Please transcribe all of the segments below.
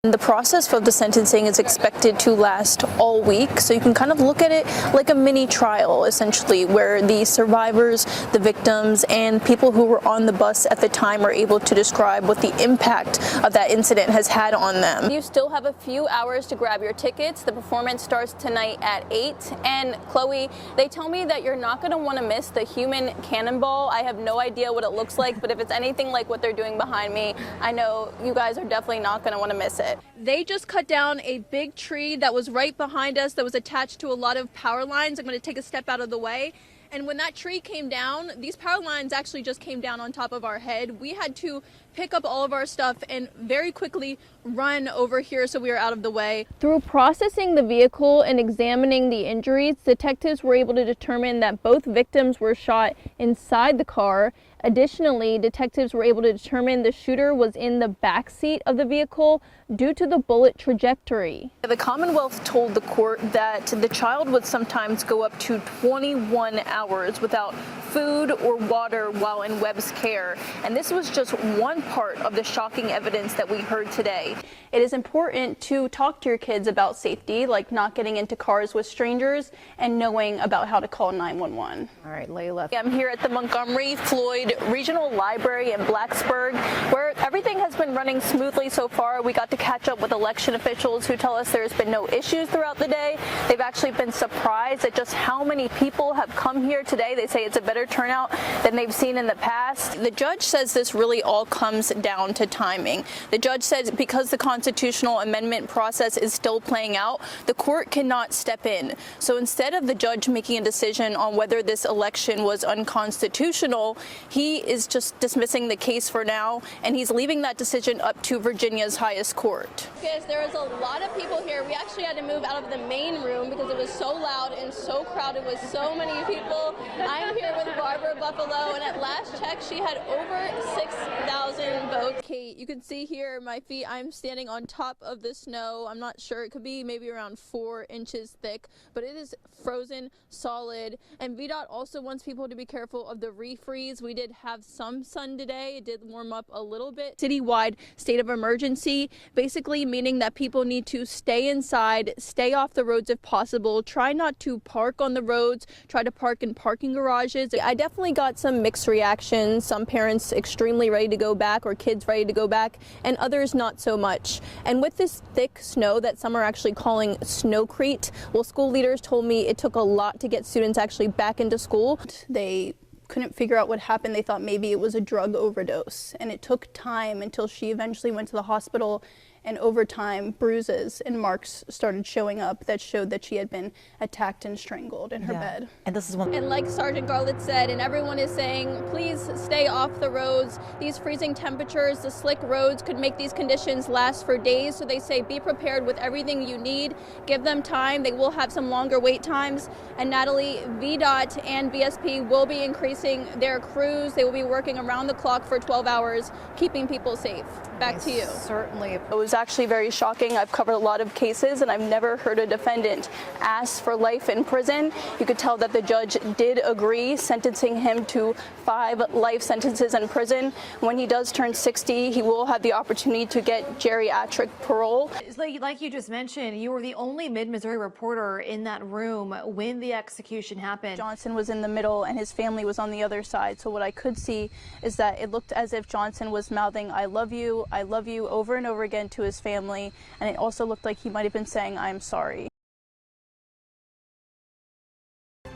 The process of the sentencing is expected to last all week, so you can kind of look at it like a mini trial, essentially, where the survivors, the victims, and people who were on the bus at the time are able to describe what the impact of that incident has had on them. You still have a few hours to grab your tickets. The performance starts tonight at 8. And Chloe, they tell me that you're not going to want to miss the human cannonball. I have no idea what it looks like, but if it's anything like what they're doing behind me, I know you guys are definitely not going to want to miss it. They just cut down a big tree that was right behind us that was attached to a lot of power lines. I'm going to take a step out of the way. And when that tree came down, these power lines actually just came down on top of our head. We had to pick up all of our stuff and very quickly run over here so we were out of the way. Through processing the vehicle and examining the injuries, detectives were able to determine that both victims were shot inside the car. Additionally, detectives were able to determine the shooter was in the back seat of the vehicle due to the bullet trajectory. The Commonwealth told the court that the child would sometimes go up to 21 hours without food or water while in Webb's care, and this was just one part of the shocking evidence that we heard today. It is important to talk to your kids about safety, like not getting into cars with strangers and knowing about how to call 911. All right, Leila. I'm here at the Montgomery Floyd Regional Library in Blacksburg, where everything has been running smoothly so far. We got to catch up with election officials who tell us there's been no issues throughout the day. They've actually been surprised at just how many people have come here today. They say it's a better turnout than they've seen in the past. The judge says this really all comes down to timing. The judge says because the constitutional amendment process is still playing out, the court cannot step in. So instead of the judge making a decision on whether this election was unconstitutional, he is just dismissing the case for now, and he's leaving that decision up to Virginia's highest court. Yes, there was a lot of people here. We actually had to move out of the main room because it was so loud and so crowded with so many people. I'm here with Barbara Buffalo, and at last check, she had over 6,000 votes. Kate, you can see here my feet. I'm standing on top of the snow. I'm not sure. It could be maybe around 4 inches thick, but it is frozen solid. And VDOT also wants people to be careful of the refreeze. We did have some sun today. It did warm up a little bit. Citywide state of emergency, basically meaning that people need to stay inside, stay off the roads if possible, try not to park on the roads, try to park in parking garages. I definitely got some mixed reactions. Some parents extremely ready to go back, or kids ready to go back, and others not so much. And with this thick snow that some are actually calling snowcrete, well, school leaders told me it took a lot to get students actually back into school. They couldn't figure out what happened. They thought maybe it was a drug overdose, and it took time until she eventually went to the hospital, and over time bruises and marks started showing up that showed that she had been attacked and strangled in her bed. And this is one. And like Sergeant Garlett said, and everyone is saying, please stay off the roads. These freezing temperatures, the slick roads could make these conditions last for days. So they say be prepared with everything you need. Give them time. They will have some longer wait times. And Natalie, VDOT and VSP will be increasing their crews. They will be working around the clock for 12 hours, keeping people safe. Back to you. Certainly. It was actually very shocking. I've covered a lot of cases, and I've never heard a defendant ask for life in prison. You could tell that the judge did agree, sentencing him to 5 life sentences in prison. When he does turn 60, he will have the opportunity to get geriatric parole. Like you just mentioned, you were the only Mid-Missouri reporter in that room when the execution happened. Johnson was in the middle and his family was on the other side. So what I could see is that it looked as if Johnson was mouthing, I love you, over and over again to his family. And it also looked like he might have been saying, I'm sorry.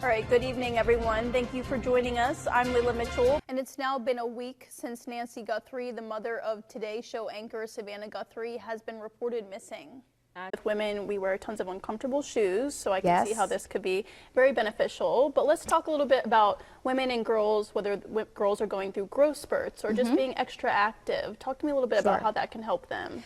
All right, good evening, everyone. Thank you for joining us. I'm Leila Mitchell, and it's now been a week since Nancy Guthrie, the mother of Today Show anchor Savannah Guthrie, has been reported missing. With women, we wear tons of uncomfortable shoes, so I can see how this could be very beneficial. But let's talk a little bit about women and girls, whether girls are going through growth spurts or just being extra active. Talk to me a little bit about how that can help them.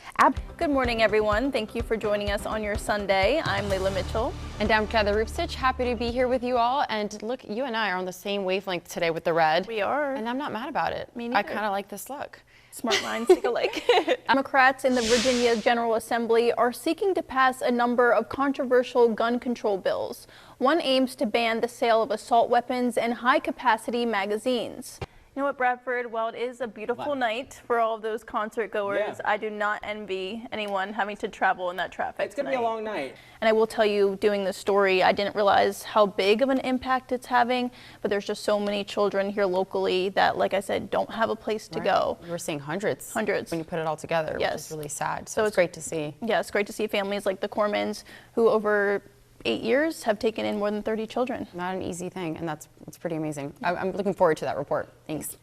Good morning, everyone. Thank you for joining us on your Sunday. I'm Leila Mitchell. And I'm Chad the Roof Stitch. Happy to be here with you all. And look, you and I are on the same wavelength today with the red. We are. And I'm not mad about it. Me neither. I kind of like this look. Smart minds think alike. Democrats in the Virginia General Assembly are seeking to pass a number of controversial gun control bills. One aims to ban the sale of assault weapons and high-capacity magazines. You know what, Bradford, while it is a beautiful night for all of those concert goers, I do not envy anyone having to travel in that traffic. It's going to be a long night. And I will tell you, doing this story, I didn't realize how big of an impact it's having, but there's just so many children here locally that, like I said, don't have a place to go. We're seeing hundreds. Hundreds. When you put it all together, Yes. which is really sad. So it's great to see. Yeah, it's great to see families like the Cormans who over 8 years have taken in more than 30 children. Not an easy thing, and that's pretty amazing. I'm looking forward to that report. Thanks.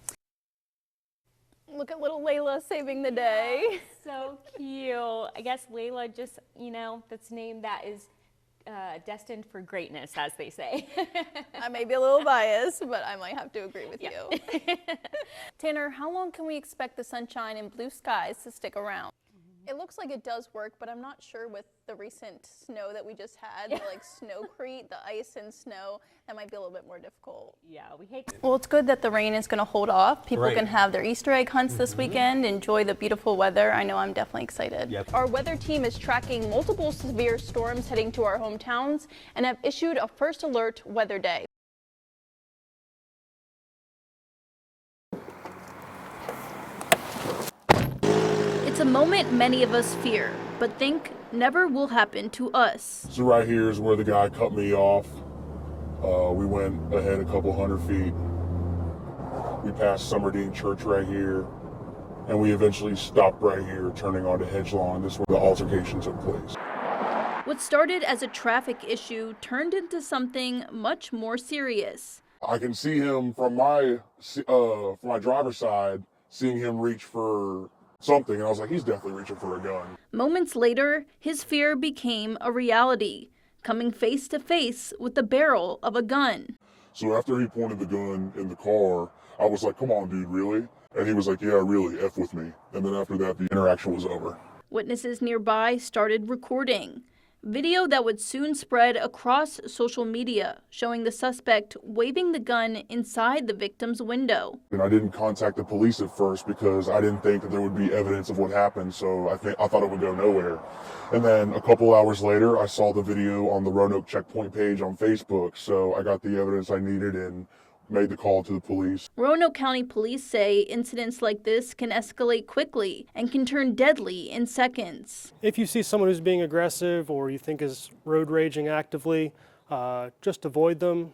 Look at little Layla saving the day. So cute. I guess Layla just, that's a name that is destined for greatness, as they say. I may be a little biased, but I might have to agree with you. Tanner, how long can we expect the sunshine and blue skies to stick around? It looks like it does work, but I'm not sure with the recent snow that we just had, the snowcrete, the ice and snow, that might be a little bit more difficult. Yeah, we hate to. Well, it's good that the rain is going to hold off. People can have their Easter egg hunts this weekend, enjoy the beautiful weather. I know I'm definitely excited. Yep. Our weather team is tracking multiple severe storms heading to our hometowns and have issued a first alert weather day. It's a moment many of us fear, but think never will happen to us. So right here is where the guy cut me off. We went ahead a couple 100 feet. We passed Summerdine Church right here, and we eventually stopped right here, turning onto Hedge Lawn. This is where the altercation took place. What started as a traffic issue turned into something much more serious. I can see him from my driver's side, seeing him reach for something, and I was like, he's definitely reaching for a gun. Moments later, his fear became a reality, coming face to face with the barrel of a gun. So after he pointed the gun in the car, I was like, come on, dude, really? And he was like, yeah, really, F with me. And then after that, the interaction was over. Witnesses nearby started recording. Video that would soon spread across social media, showing the suspect waving the gun inside the victim's window. And I didn't contact the police at first because I didn't think that there would be evidence of what happened, so I thought it would go nowhere. And then a couple hours later, I saw the video on the Roanoke checkpoint page on Facebook, so I got the evidence I needed and made the call to the police. Roanoke County Police say incidents like this can escalate quickly and can turn deadly in seconds. If you see someone who's being aggressive or you think is road raging actively, just avoid them,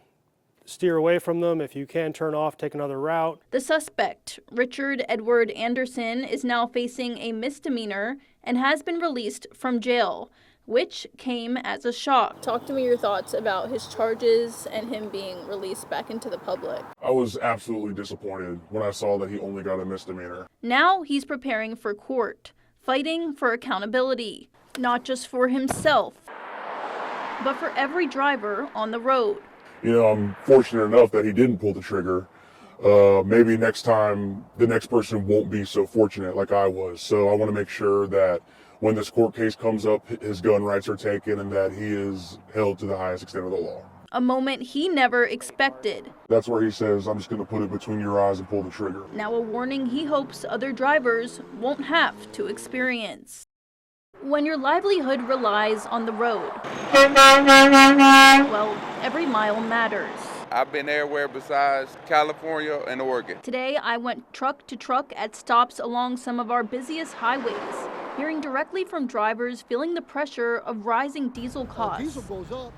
steer away from them. If you can, turn off, take another route. The suspect, Richard Edward Anderson, is now facing a misdemeanor and has been released from jail, which came as a shock. Talk to me your thoughts about his charges and him being released back into the public. I was absolutely disappointed when I saw that he only got a misdemeanor. Now he's preparing for court, fighting for accountability, not just for himself, but for every driver on the road. You know, I'm fortunate enough that he didn't pull the trigger. Maybe next time, the next person won't be so fortunate like I was. So I want to make sure that when this court case comes up, his gun rights are taken and that he is held to the highest extent of the law. A moment he never expected. That's where he says, I'm just going to put it between your eyes and pull the trigger. Now a warning he hopes other drivers won't have to experience. When your livelihood relies on the road, well, every mile matters. I've been everywhere besides California and Oregon. Today, I went truck to truck at stops along some of our busiest highways, hearing directly from drivers feeling the pressure of rising diesel costs. Diesel goes up,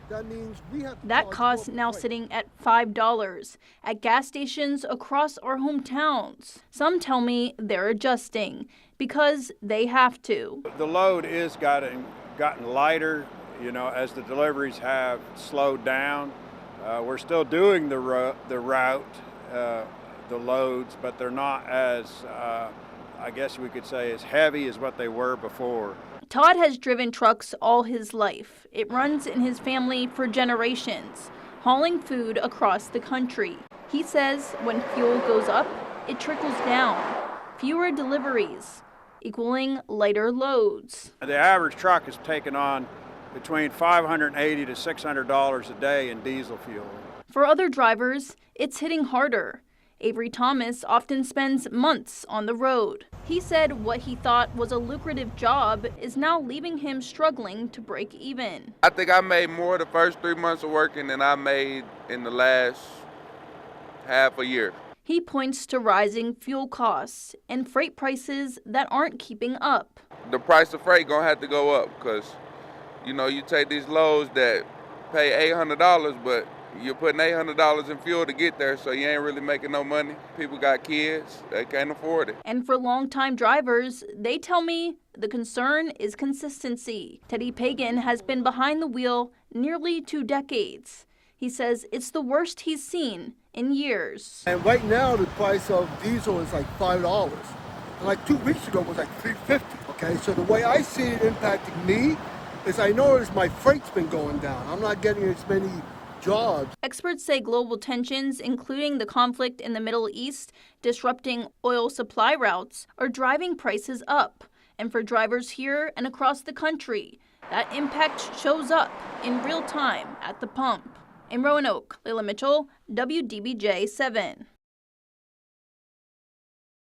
that means we have to That charge cost more now price. sitting at $5 at gas stations across our hometowns. Some tell me they're adjusting because they have to. The load is gotten lighter, as the deliveries have slowed down. We're still doing the route, the loads, but they're not as, I guess we could say, as heavy as what they were before. Todd has driven trucks all his life. It runs in his family for generations, hauling food across the country. He says when fuel goes up, it trickles down. Fewer deliveries, equaling lighter loads. The average truck is taking on between $580 to $600 a day in diesel fuel. For other drivers, it's hitting harder. Avery Thomas often spends months on the road. He said what he thought was a lucrative job is now leaving him struggling to break even. I think I made more the first 3 months of working than I made in the last half a year. He points to rising fuel costs and freight prices that aren't keeping up. The price of freight gonna have to go up because, you take these loads that pay $800, but you're putting $800 in fuel to get there, so you ain't really making no money. People got kids, they can't afford it. And for longtime drivers, they tell me the concern is consistency. Teddy Pagan has been behind the wheel nearly 2 decades. He says it's the worst he's seen in years. And right now the price of diesel is like $5. And like 2 weeks ago it was like $3.50. Okay, so the way I see it impacting me is I notice my freight's been going down. I'm not getting as many jobs. Experts say global tensions, including the conflict in the Middle East, disrupting oil supply routes, are driving prices up. And for drivers here and across the country, that impact shows up in real time at the pump. In Roanoke, Leila Mitchell, WDBJ 7.